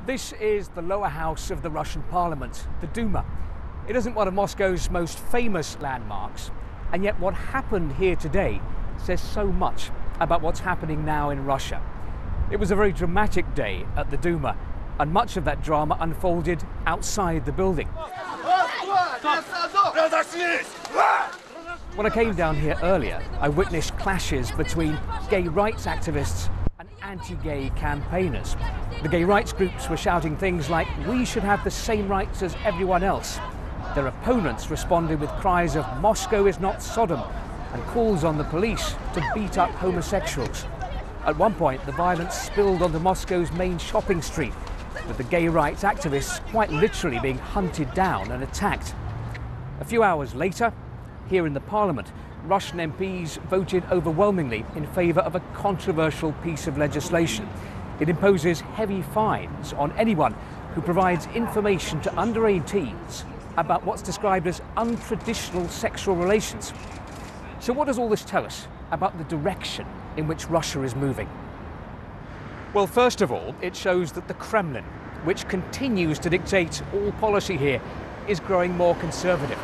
This is the lower house of the Russian parliament, the Duma. It isn't one of Moscow's most famous landmarks, and yet what happened here today says so much about what's happening now in Russia. It was a very dramatic day at the Duma, and much of that drama unfolded outside the building. When I came down here earlier, I witnessed clashes between gay rights activists and anti-gay campaigners. The gay rights groups were shouting things like, "We should have the same rights as everyone else." Their opponents responded with cries of "Moscow is not Sodom" and calls on the police to beat up homosexuals. At one point, the violence spilled onto Moscow's main shopping street, with the gay rights activists quite literally being hunted down and attacked. A few hours later, here in the parliament, Russian MPs voted overwhelmingly in favour of a controversial piece of legislation. It imposes heavy fines on anyone who provides information to underage teens about what's described as untraditional sexual relations. So what does all this tell us about the direction in which Russia is moving? Well, first of all, it shows that the Kremlin, which continues to dictate all policy here, is growing more conservative.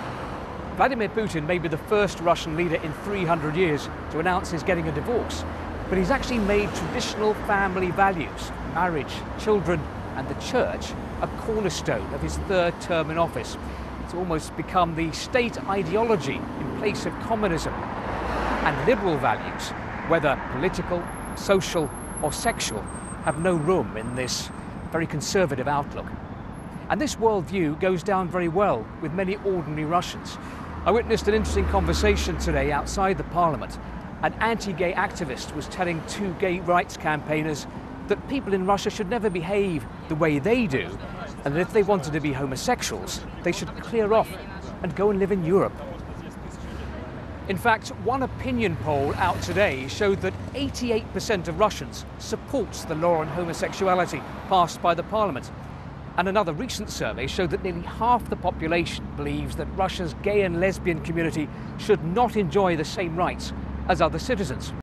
Vladimir Putin may be the first Russian leader in 300 years to announce he's getting a divorce, but he's actually made traditional family values, marriage, children and the church, a cornerstone of his third term in office. It's almost become the state ideology in place of communism. And liberal values, whether political, social or sexual, have no room in this very conservative outlook. And this worldview goes down very well with many ordinary Russians. I witnessed an interesting conversation today outside the parliament. An anti-gay activist was telling two gay rights campaigners that people in Russia should never behave the way they do, and that if they wanted to be homosexuals, they should clear off and go and live in Europe. In fact, one opinion poll out today showed that 88% of Russians supports the law on homosexuality passed by the parliament. And another recent survey showed that nearly half the population believes that Russia's gay and lesbian community should not enjoy the same rights as other citizens.